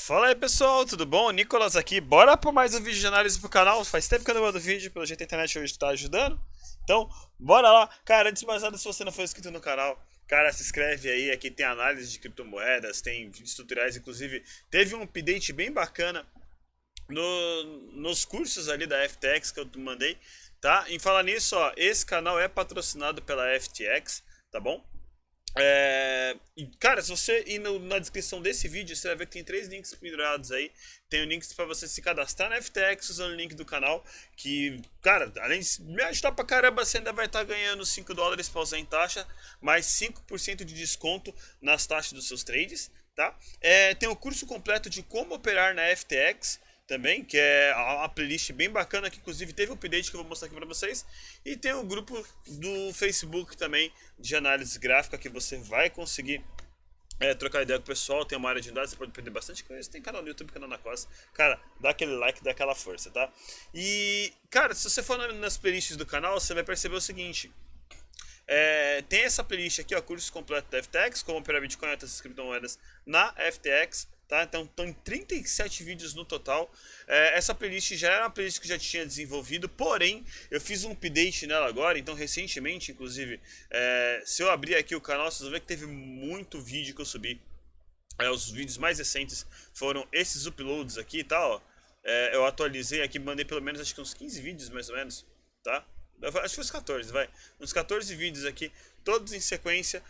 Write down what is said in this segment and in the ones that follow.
Fala aí pessoal, tudo bom? Nicolas aqui, bora para mais um vídeo de análise pro canal. Faz tempo que eu não mando vídeo, pelo jeito a internet hoje tá ajudando. Então, bora lá. Cara, antes de mais nada, se você não for inscrito no canal, cara, se inscreve aí. Aqui tem análise de criptomoedas, tem vídeos tutoriais. Inclusive, teve um update bem bacana nos cursos ali da FTX que eu mandei, tá? Em falar nisso, ó, esse canal é patrocinado pela FTX, tá bom? Cara, se você ir na descrição desse vídeo, você vai ver que tem três links pendurados aí. Tem o link para você se cadastrar na FTX usando o link do canal. Que, cara, além de me ajudar pra caramba, você ainda vai estar ganhando US$ 5 para usar em taxa, mais 5% de desconto nas taxas dos seus trades, tá? Tem o curso completo de como operar na FTX também, que é uma playlist bem bacana, que inclusive teve um update que eu vou mostrar aqui para vocês. E tem o grupo do Facebook também, de análise gráfica, que você vai conseguir trocar ideia com o pessoal. Tem uma área de dados, você pode aprender bastante coisa. Tem canal no YouTube, canal na Costa. Cara, dá aquele like, dá aquela força, tá? E, cara, se você for nas playlists do canal, você vai perceber o seguinte. Tem essa playlist aqui, ó, curso completo da FTX, como operar Bitcoin e outras criptomoedas na FTX, tá? Então estão em 37 vídeos no total. Essa playlist já era uma playlist que eu já tinha desenvolvido, porém eu fiz um update nela agora, então recentemente, inclusive, se eu abrir aqui o canal, vocês vão ver que teve muito vídeo que eu subi. Os vídeos mais recentes foram esses uploads aqui, tá? Ó. Eu atualizei aqui, mandei pelo menos acho que uns 15 vídeos mais ou menos, tá? Acho que foi uns 14, vai. Uns 14 vídeos aqui, todos em sequência.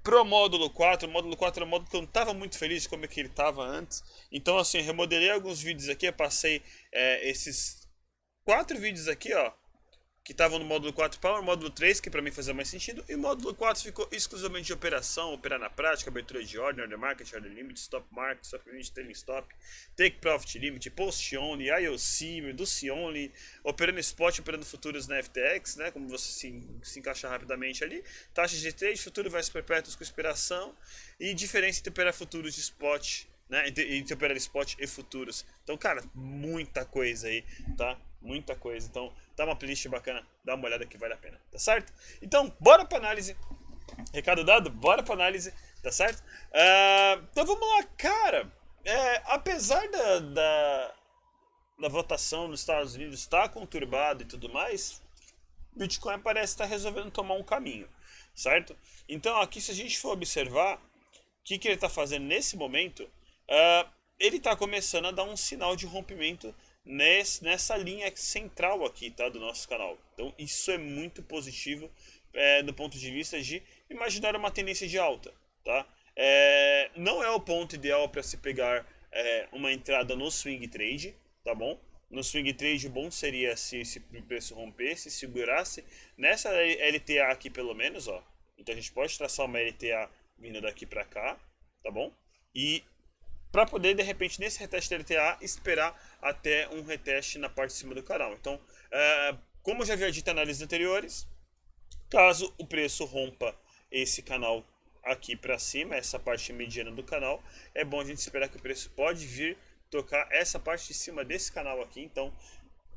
Pro módulo 4, o módulo 4 é um módulo que eu não estava muito feliz de como é que ele estava antes. Então, assim, remodelei alguns vídeos aqui, eu passei esses 4 vídeos aqui, ó, que estavam no módulo 4 para o módulo 3, que para mim fazia mais sentido, e o módulo 4 ficou exclusivamente de operação, operar na prática, abertura de ordem, order market, order limit, stop market, stop limit, trailing stop, take profit limit, post only, IOC, reduce only, operando spot, operando futuros na FTX, né, como você se encaixar rapidamente ali, taxas de trade, futuro versus perpétuos com expiração, e diferença entre operar futuros de spot, né, entre operar spot e futuros. Então, cara, muita coisa aí, tá? Muita coisa. Então, tá uma playlist bacana, dá uma olhada que vale a pena, tá certo? Então, bora pra análise. Recado dado, bora pra análise, tá certo? Então vamos lá, cara. Apesar da votação nos Estados Unidos estar conturbada e tudo mais, Bitcoin parece estar resolvendo tomar um caminho, certo? Então, aqui, se a gente for observar, que ele está fazendo nesse momento, ele está começando a dar um sinal de rompimento nessa linha central aqui, tá, do nosso canal. Então isso é muito positivo do ponto de vista de imaginar uma tendência de alta, tá? Não é o ponto ideal para se pegar uma entrada no swing trade, tá bom? No swing trade, o bom seria se esse preço rompesse, segurasse nessa LTA aqui pelo menos, ó. Então a gente pode traçar uma LTA vindo daqui para cá, tá bom? E para poder, de repente, nesse reteste da LTA, esperar até um reteste na parte de cima do canal. Então, como eu já havia dito em análises anteriores, caso o preço rompa esse canal aqui para cima, essa parte mediana do canal, é bom a gente esperar que o preço pode vir tocar essa parte de cima desse canal aqui. Então,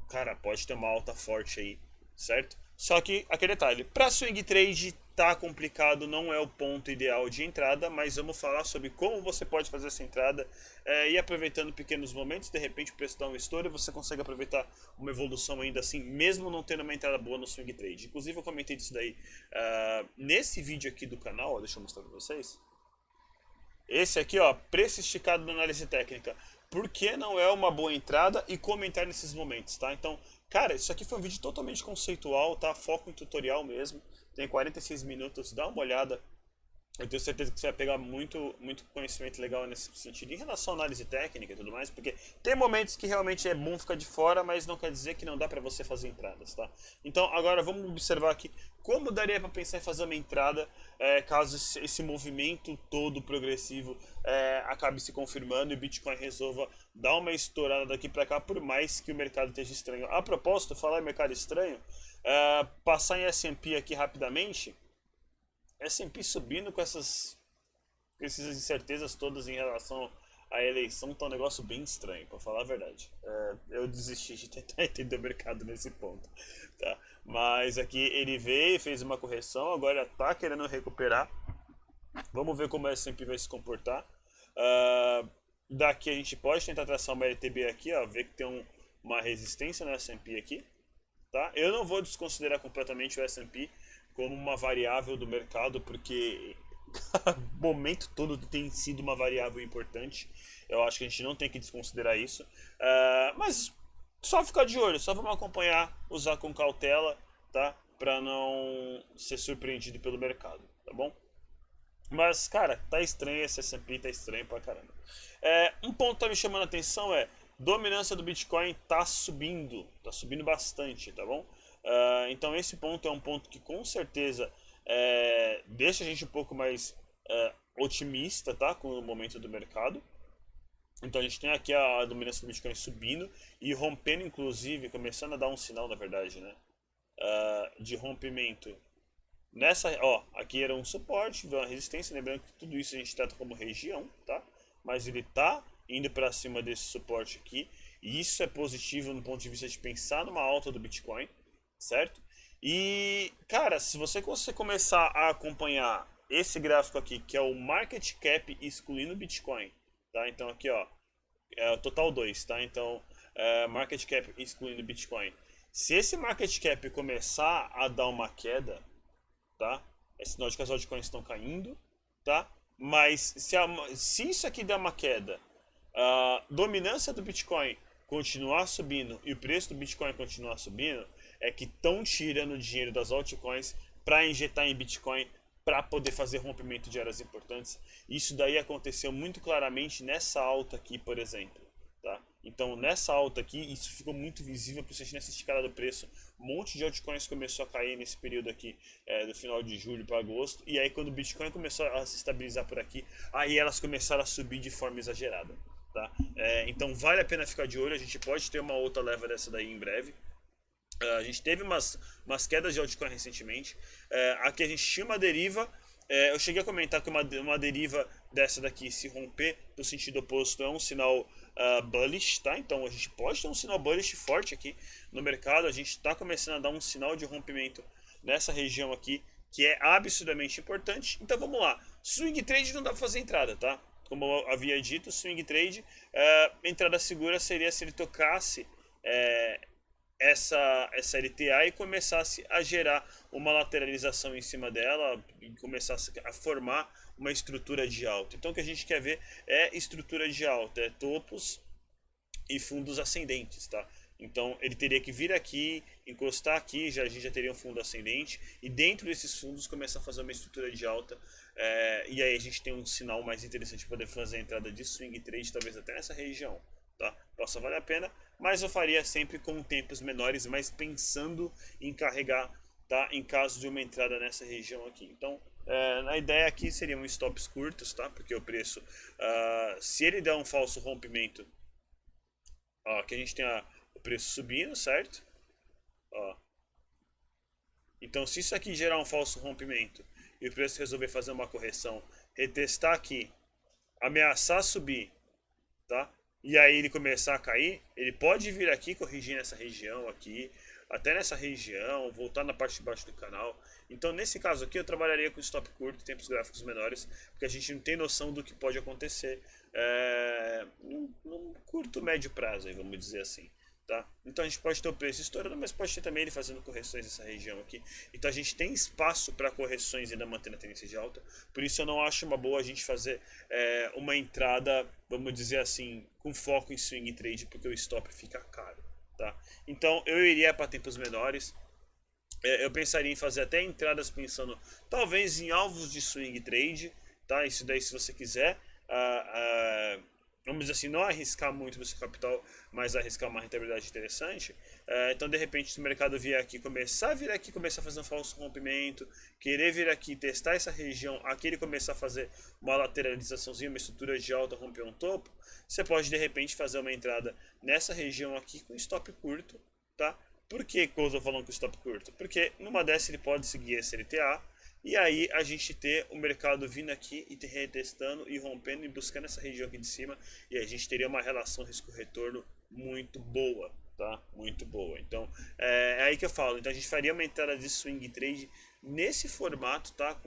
cara, pode ter uma alta forte aí, certo? Só que aquele detalhe, para swing trade tá complicado, não é o ponto ideal de entrada, mas vamos falar sobre como você pode fazer essa entrada e aproveitando pequenos momentos, de repente o preço dá um estouro e você consegue aproveitar uma evolução ainda assim, mesmo não tendo uma entrada boa no swing trade. Inclusive eu comentei disso daí nesse vídeo aqui do canal, ó, deixa eu mostrar para vocês. Esse aqui, ó, preço esticado na análise técnica. Por que não é uma boa entrada e comentar nesses momentos, tá? Então, cara, isso aqui foi um vídeo totalmente conceitual, tá? Foco em tutorial mesmo. Tem 46 minutos, dá uma olhada. Eu tenho certeza que você vai pegar muito conhecimento legal nesse sentido, em relação à análise técnica e tudo mais, porque tem momentos que realmente é bom ficar de fora, mas não quer dizer que não dá para você fazer entradas, tá? Então agora vamos observar aqui como daria para pensar em fazer uma entrada caso esse movimento todo progressivo acabe se confirmando e o Bitcoin resolva dar uma estourada daqui para cá, por mais que o mercado esteja estranho. A propósito, falar em mercado estranho, passar em S&P aqui rapidamente. S&P subindo com essas incertezas todas em relação à eleição, tá um negócio bem estranho, pra falar a verdade. Eu desisti de tentar entender o mercado nesse ponto, tá? Mas aqui ele veio, fez uma correção, agora tá querendo recuperar. Vamos ver como o S&P vai se comportar. Daqui a gente pode tentar traçar uma LTB aqui, ó, ver que tem uma resistência no S&P aqui, tá? Eu não vou desconsiderar completamente o S&P como uma variável do mercado, porque o momento todo tem sido uma variável importante. Eu acho que a gente não tem que desconsiderar isso. Mas só ficar de olho, só vamos acompanhar, usar com cautela, tá? Para não ser surpreendido pelo mercado, tá bom? Mas, cara, tá estranho esse S&P, tá estranho pra caramba. Um ponto que tá me chamando a atenção é dominância do Bitcoin tá subindo bastante, tá bom? Então esse ponto é um ponto que com certeza deixa a gente um pouco mais otimista, tá? Com o momento do mercado. Então a gente tem aqui a dominância do Bitcoin subindo e rompendo, inclusive, começando a dar um sinal, na verdade, né? De rompimento. Nessa, ó, aqui era um suporte, veio uma resistência, lembrando que tudo isso a gente trata como região, tá? Mas ele tá indo para cima desse suporte aqui, e isso é positivo no ponto de vista de pensar numa alta do Bitcoin, certo? E, cara, se você começar a acompanhar esse gráfico aqui, que é o market cap excluindo o Bitcoin, tá? Então aqui, ó, é o total 2, tá? Então, market cap excluindo o Bitcoin. Se esse market cap começar a dar uma queda, tá? É sinal de que as altcoins estão caindo, tá? Mas se isso aqui der uma queda, a dominância do Bitcoin continuar subindo e o preço do Bitcoin continuar subindo, é que estão tirando dinheiro das altcoins para injetar em Bitcoin para poder fazer rompimento de áreas importantes. Isso daí aconteceu muito claramente nessa alta aqui, por exemplo. Tá? Então, nessa alta aqui, isso ficou muito visível, principalmente nessa esticada do preço. Um monte de altcoins começou a cair nesse período aqui, do final de julho para agosto. E aí, quando o Bitcoin começou a se estabilizar por aqui, aí elas começaram a subir de forma exagerada. Tá? Então, vale a pena ficar de olho. A gente pode ter uma outra leva dessa daí em breve. A gente teve umas quedas de altcoin recentemente. Aqui a gente tinha uma deriva. Eu cheguei a comentar que uma deriva dessa daqui, se romper no sentido oposto, é um sinal bullish, tá? Então a gente pode ter um sinal bullish forte aqui no mercado. A gente está começando a dar um sinal de rompimento nessa região aqui, que é absurdamente importante. Então vamos lá. Swing trade não dá para fazer entrada, tá? Como eu havia dito, swing trade, entrada segura seria se ele tocasse essa LTA e começasse a gerar uma lateralização em cima dela e começasse a formar uma estrutura de alta. Então o que a gente quer ver é estrutura de alta, é topos e fundos ascendentes, tá? Então ele teria que vir aqui, encostar aqui, a gente já teria um fundo ascendente e dentro desses fundos começar a fazer uma estrutura de alta, e aí a gente tem um sinal mais interessante para poder fazer a entrada de swing trade, talvez até nessa região, tá? Possa valer a pena, mas eu faria sempre com tempos menores, mas pensando em carregar, tá? Em caso de uma entrada nessa região aqui. Então, a ideia aqui seriam stops curtos, tá? Porque o preço, se ele der um falso rompimento, ó, aqui a gente tem o preço subindo, certo? Ó. Então, se isso aqui gerar um falso rompimento e o preço resolver fazer uma correção, retestar aqui, ameaçar subir, tá? E aí ele começar a cair, ele pode vir aqui corrigir nessa região aqui, até nessa região, voltar na parte de baixo do canal. Então nesse caso aqui eu trabalharia com stop curto, tempos gráficos menores, porque a gente não tem noção do que pode acontecer num curto, médio prazo, aí, vamos dizer assim. Tá? Então a gente pode ter o preço estourando, mas pode ter também ele fazendo correções nessa região aqui. Então a gente tem espaço para correções e ainda mantendo a tendência de alta. Por isso eu não acho uma boa a gente fazer uma entrada, vamos dizer assim, com foco em swing trade, porque o stop fica caro. Tá? Então eu iria para tempos menores. Eu pensaria em fazer até entradas pensando talvez em alvos de swing trade, tá? Isso daí se você quiser. Vamos dizer assim, não arriscar muito no seu capital, mas arriscar uma rentabilidade interessante. Então, de repente, se o mercado vier aqui, começar a vir aqui, começar a fazer um falso rompimento, querer vir aqui, testar essa região, aqui ele começar a fazer uma lateralizaçãozinha, uma estrutura de alta, romper um topo, você pode, de repente, fazer uma entrada nessa região aqui com stop curto, tá? Por que eu estou falando com stop curto? Porque numa dessa ele pode seguir esse LTA, e aí a gente ter o mercado vindo aqui e retestando e rompendo e buscando essa região aqui de cima, e a gente teria uma relação risco-retorno muito boa, tá? Muito boa. Então é aí que eu falo. Então a gente faria uma entrada de swing trade nesse formato, tá?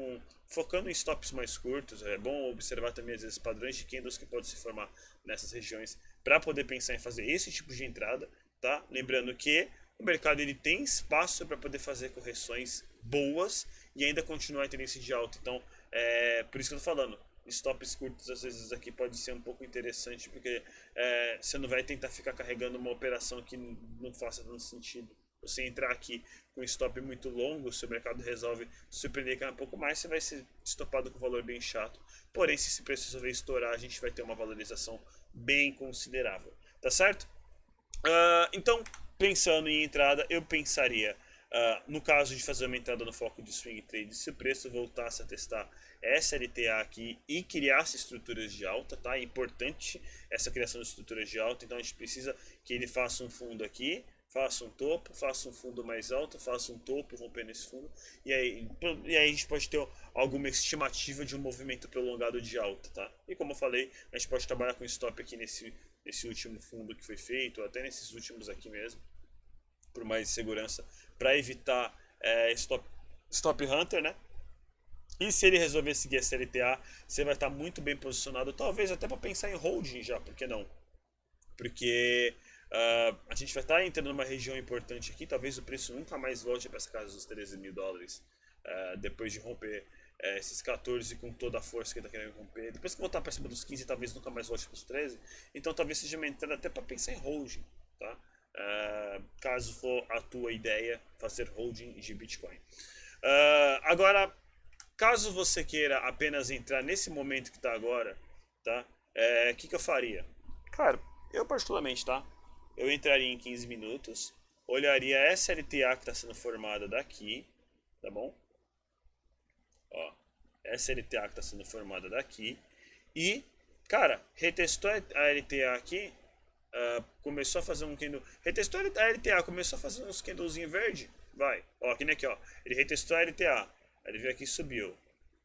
Focando em stops mais curtos. É bom observar também às vezes padrões de candles que podem se formar nessas regiões para poder pensar em fazer esse tipo de entrada, tá? Lembrando que o mercado ele tem espaço para poder fazer correções boas e ainda continuar a tendência de alta. Então, por isso que eu tô falando, stops curtos às vezes aqui pode ser um pouco interessante, porque você não vai tentar ficar carregando uma operação que não faça tanto sentido. Você entrar aqui com um stop muito longo, se o mercado resolve surpreender cair um pouco mais, você vai ser estopado com um valor bem chato. Porém, se esse preço resolver estourar, a gente vai ter uma valorização bem considerável. Tá certo? Então, pensando em entrada, eu pensaria, no caso de fazer uma entrada no foco de swing trade, se o preço voltasse a testar SLTA aqui e criasse estruturas de alta, tá? É importante essa criação de estruturas de alta, então a gente precisa que ele faça um fundo aqui, faça um topo, faça um fundo mais alto, faça um topo, rompendo esse fundo, e aí a gente pode ter alguma estimativa de um movimento prolongado de alta, tá? E como eu falei, a gente pode trabalhar com stop aqui nesse último fundo que foi feito, ou até nesses últimos aqui mesmo, por mais segurança, para evitar stop hunter, né? E se ele resolver seguir a CLTA, você vai estar muito bem posicionado, talvez até para pensar em holding já, por que não? Porque a gente vai estar entrando numa região importante aqui, talvez o preço nunca mais volte para essa casa dos 13 mil dólares, depois de romper esses 14 com toda a força que ele está querendo romper. Depois que voltar para cima dos 15, talvez nunca mais volte para os 13. Então talvez seja uma entrada até para pensar em holding, tá? Caso for a tua ideia fazer holding de Bitcoin. Agora, caso você queira apenas entrar nesse momento que está agora, tá? Que eu faria? Cara, eu particularmente, tá? Eu entraria em 15 minutos, olharia essa LTA que está sendo formada daqui, tá bom? Ó, essa LTA que está sendo formada daqui. E, cara, retestou a LTA aqui, começou a fazer um candle. Retestou a LTA, começou a fazer uns candlezinho verde. Vai, ó, aqui, aqui, ó. Ele retestou a LTA, aí ele veio aqui e subiu.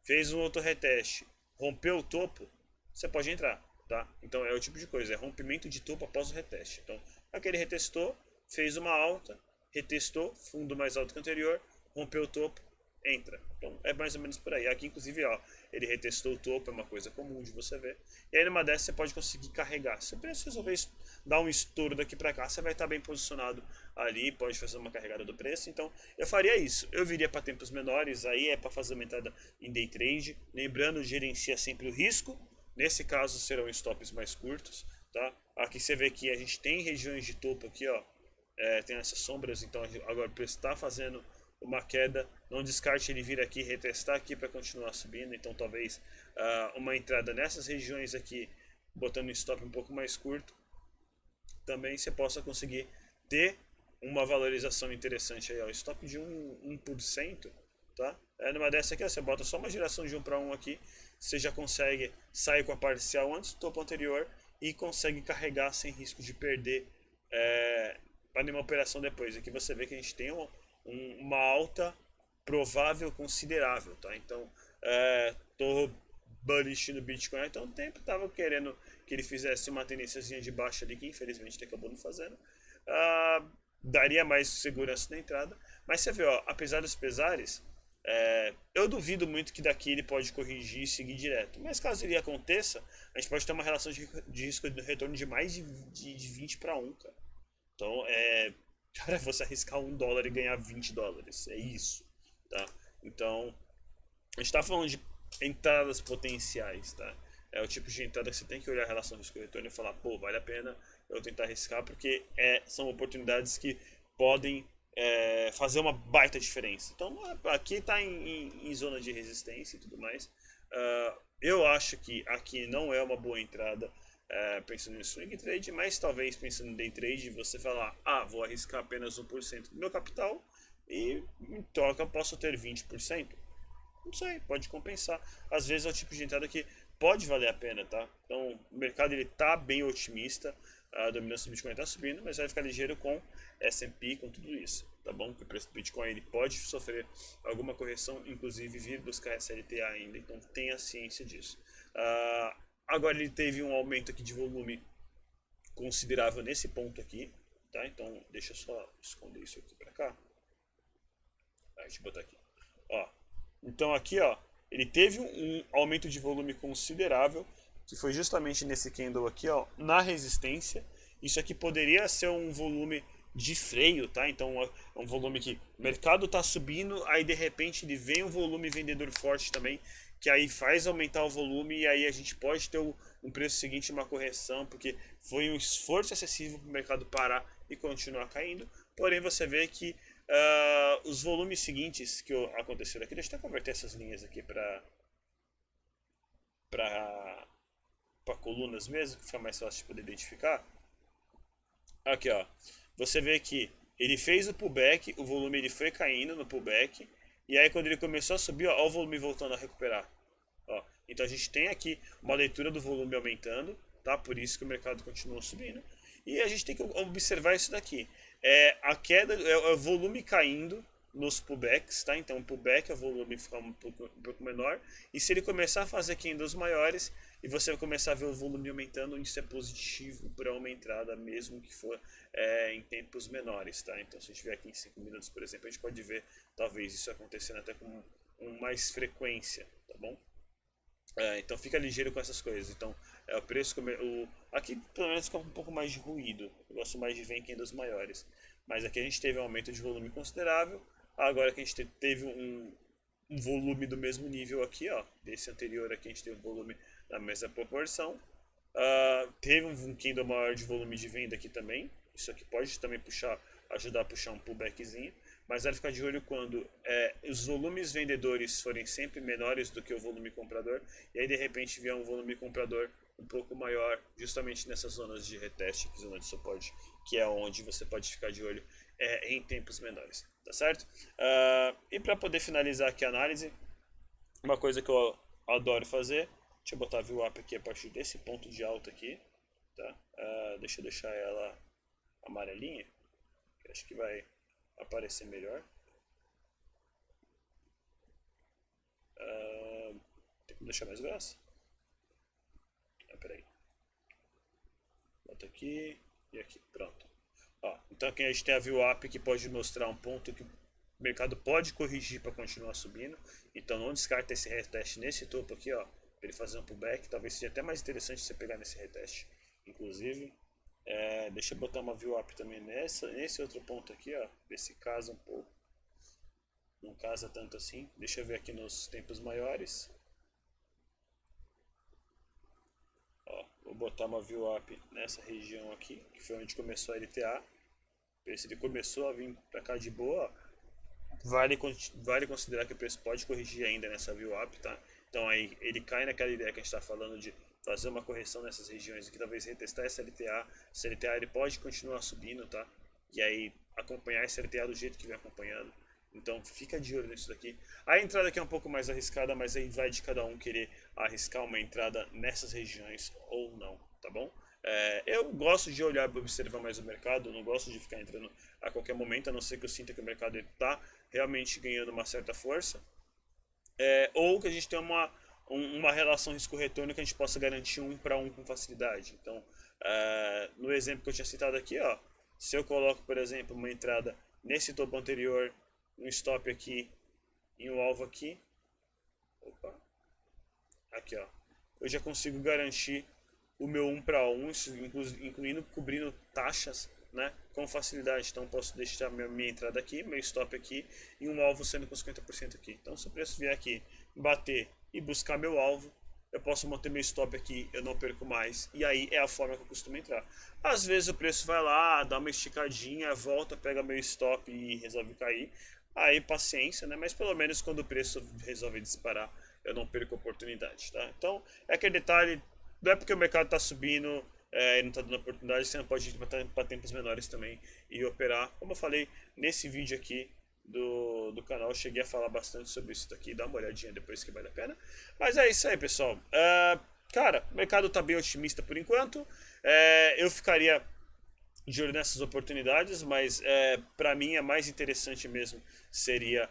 Fez um outro reteste, rompeu o topo, você pode entrar, tá? Então é o tipo de coisa, é rompimento de topo após o reteste. Então, aqui ele retestou, fez uma alta, retestou, fundo mais alto que o anterior, rompeu o topo, entra. Então é mais ou menos por aí. Aqui, inclusive, ó, ele retestou o topo, é uma coisa comum de você ver. E aí, numa dessas, você pode conseguir carregar. Se o preço resolver dar um estouro daqui para cá, você vai estar bem posicionado ali, pode fazer uma carregada do preço. Então, eu faria isso. Eu viria para tempos menores, aí é para fazer uma entrada em day trade. Lembrando, gerencia sempre o risco. Nesse caso, serão stops mais curtos, tá? Aqui você vê que a gente tem regiões de topo aqui, ó. Tem essas sombras, então agora o preço está fazendo uma queda, não descarte ele vir aqui retestar aqui para continuar subindo, então talvez uma entrada nessas regiões aqui, botando um stop um pouco mais curto, também você possa conseguir ter uma valorização interessante aí, ó, stop de 1%, tá? Numa dessa aqui, ó, você bota só uma geração de 1 para 1 aqui, você já consegue sair com a parcial antes do topo anterior e consegue carregar sem risco de perder para nenhuma operação depois. Aqui você vê que a gente tem uma alta provável considerável, tá? Então, tô bullish no Bitcoin, então o tempo tava querendo que ele fizesse uma tendênciazinha de baixa ali, que infelizmente ele acabou não fazendo. Daria mais segurança na entrada, mas você vê, ó, apesar dos pesares, eu duvido muito que daqui ele pode corrigir e seguir direto. Mas caso ele aconteça, a gente pode ter uma relação de risco de retorno de mais de 20 para 1, cara. Então, cara, você arriscar $1 e ganhar $20. É isso, tá? Então, a gente tá falando de entradas potenciais, tá? É o tipo de entrada que você tem que olhar a relação risco-retorno e falar, pô, vale a pena eu tentar arriscar, porque são oportunidades que podem fazer uma baita diferença. Então, aqui está em zona de resistência e tudo mais. Eu acho que aqui não é uma boa entrada pensando em swing trade, mas talvez pensando em day trade, você falar, vou arriscar apenas 1% do meu capital e em troca eu posso ter 20%. Não sei, pode compensar. Às vezes é o tipo de entrada que pode valer a pena, tá? Então, o mercado ele tá bem otimista, a dominância do Bitcoin está subindo, mas vai ficar ligeiro com S&P, com tudo isso, tá bom? Porque o preço do Bitcoin ele pode sofrer alguma correção, inclusive vir buscar SLTA ainda, então tenha ciência disso. Agora ele teve um aumento aqui de volume considerável nesse ponto aqui, tá? Então deixa eu só esconder isso aqui para cá. Deixa eu botar aqui. Ó. Então aqui, ó, ele teve um aumento de volume considerável, que foi justamente nesse candle aqui, ó, na resistência. Isso aqui poderia ser um volume de freio, tá? Então é um volume que o mercado tá subindo, aí de repente ele vem um volume vendedor forte também, que aí faz aumentar o volume e aí a gente pode ter um preço seguinte, uma correção, porque foi um esforço excessivo para o mercado parar e continuar caindo. Porém você vê que os volumes seguintes que aconteceram aqui, deixa eu até converter essas linhas aqui para colunas mesmo, que fica mais fácil de poder identificar. Aqui, ó. Você vê que ele fez o pullback, o volume ele foi caindo no pullback, e aí quando ele começou a subir, ó o volume voltando a recuperar. Ó. Então a gente tem aqui uma leitura do volume aumentando, tá? Por isso que o mercado continua subindo. E a gente tem que observar isso daqui. É a queda, é o volume caindo nos pullbacks, tá? Então o pullback é o volume ficar um pouco menor. E se ele começar a fazer candles maiores e você começar a ver o volume aumentando, isso é positivo para uma entrada, mesmo que for em tempos menores, tá? Então se a gente tiver aqui em 5 minutos, por exemplo, a gente pode ver talvez isso acontecendo até com mais frequência, tá bom? Então fica ligeiro com essas coisas. Então o preço aqui pelo menos fica um pouco mais de ruído. Eu gosto mais de ver em candles maiores. Mas aqui a gente teve um aumento de volume considerável. Agora que a gente teve um volume do mesmo nível aqui, ó, desse anterior aqui a gente teve um volume na mesma proporção. Teve um candle maior de volume de venda aqui também. Isso aqui pode também ajudar a puxar um pullbackzinho. Mas vale ficar de olho quando os volumes vendedores forem sempre menores do que o volume comprador. E aí de repente vier um volume comprador um pouco maior, justamente nessas zonas de reteste, zona de suporte, que é onde você pode ficar de olho em tempos menores. Tá certo? E para poder finalizar aqui a análise, uma coisa que eu adoro fazer, deixa eu botar a VWAP aqui a partir desse ponto de alta aqui, tá? Deixa eu deixar ela amarelinha, que acho que vai aparecer melhor. Tem que deixar mais grossa? Peraí. Bota aqui e aqui, pronto. Então aqui a gente tem a VWAP que pode mostrar um ponto que o mercado pode corrigir para continuar subindo. Então não descarta esse reteste nesse topo aqui, ó, para ele fazer um pullback. Talvez seja até mais interessante você pegar nesse reteste, inclusive. Deixa eu botar uma VWAP também nesse outro ponto aqui, ó, ver se casa um pouco. Não casa tanto assim. Deixa eu ver aqui nos tempos maiores. Ó, vou botar uma VWAP nessa região aqui, que foi onde começou a LTA. Ver se ele começou a vir para cá de boa. Vale considerar que o preço pode corrigir ainda nessa VWAP, tá? Então aí ele cai naquela ideia que a gente está falando de fazer uma correção nessas regiões aqui, talvez retestar essa LTA. Essa LTA ele pode continuar subindo, tá? E aí acompanhar essa LTA do jeito que vem acompanhando. Então fica de olho nisso daqui. A entrada aqui é um pouco mais arriscada, mas aí vai de cada um querer arriscar uma entrada nessas regiões ou não, tá bom? Eu gosto de olhar e observar mais o mercado, não gosto de ficar entrando a qualquer momento, a não ser que eu sinta que o mercado está realmente ganhando uma certa força, ou que a gente tenha uma relação risco-retorno que a gente possa garantir 1 para 1 com facilidade. Então, no exemplo que eu tinha citado aqui, ó, se eu coloco, por exemplo, uma entrada nesse topo anterior, um stop aqui e um alvo aqui, opa, aqui, ó, eu já consigo garantir o meu 1 para 1, incluindo cobrindo taxas, né, com facilidade. Então posso deixar minha entrada aqui, meu stop aqui e um alvo sendo com 50% aqui. Então se o preço vier aqui bater e buscar meu alvo, eu posso manter meu stop aqui, eu não perco mais. E aí é a forma que eu costumo entrar. Às vezes o preço vai lá, dá uma esticadinha, volta, pega meu stop e resolve cair. Aí paciência, né? Mas pelo menos quando o preço resolve disparar, eu não perco a oportunidade, tá? Então é aquele detalhe, não é porque o mercado está subindo e não está dando oportunidade, você não pode ir para tempos menores também e operar. Como eu falei nesse vídeo aqui do canal, eu cheguei a falar bastante sobre isso daqui, dá uma olhadinha depois que vale a pena. Mas é isso aí, pessoal. Cara, o mercado está bem otimista por enquanto. Eu ficaria de olho nessas oportunidades, mas para mim é mais interessante mesmo seria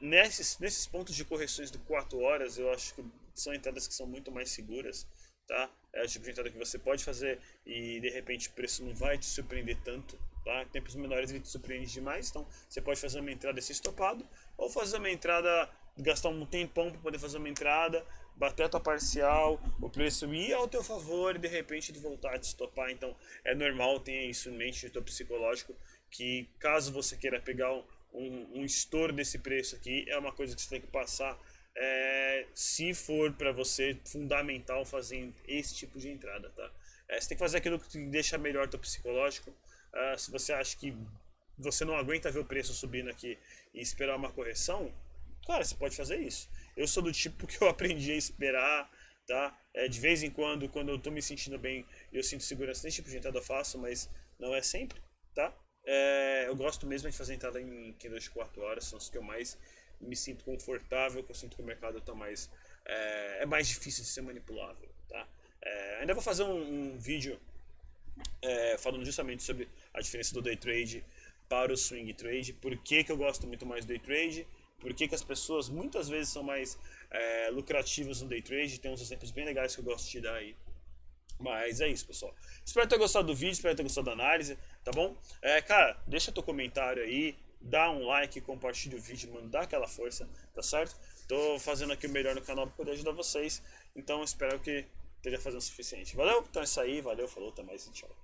nesses pontos de correções de 4 horas. Eu acho que são entradas que são muito mais seguras, tá? É o tipo de entrada que você pode fazer e de repente o preço não vai te surpreender tanto, tá? Tempos menores ele te surpreende demais, então você pode fazer uma entrada e ser estopado, ou fazer uma entrada, gastar um tempão para poder fazer uma entrada, bater a tua parcial, o preço ir ao teu favor e de repente ele voltar a te estopar. Então é normal, tenha isso em mente no teu psicológico, que caso você queira pegar um estouro desse preço aqui, é uma coisa que você tem que passar. Se for para você fundamental fazer esse tipo de entrada, tá? Você tem que fazer aquilo que deixa melhor teu psicológico. Se você acha que você não aguenta ver o preço subindo aqui e esperar uma correção, cara, você pode fazer isso. Eu sou do tipo que eu aprendi a esperar, tá? De vez em quando eu tô me sentindo bem e eu sinto segurança, nesse tipo de entrada eu faço, mas não é sempre, tá? Eu gosto mesmo de fazer entrada em candles de 4 horas, são os que eu mais me sinto confortável, que eu sinto que o mercado tá mais, é mais difícil de ser manipulável, tá? Ainda vou fazer um vídeo falando justamente sobre a diferença do day trade para o swing trade, por que, que eu gosto muito mais do day trade, por que, que as pessoas muitas vezes são mais lucrativas no day trade, tem uns exemplos bem legais que eu gosto de dar aí. Mas é isso, pessoal. Espero ter gostado do vídeo, espero ter gostado da análise, tá bom? Cara, deixa teu comentário aí, dá um like, compartilha o vídeo, mano, dá aquela força, tá certo? Tô fazendo aqui o melhor no canal para poder ajudar vocês, então espero que esteja fazendo o suficiente. Valeu? Então é isso aí, valeu, falou, até mais e tchau.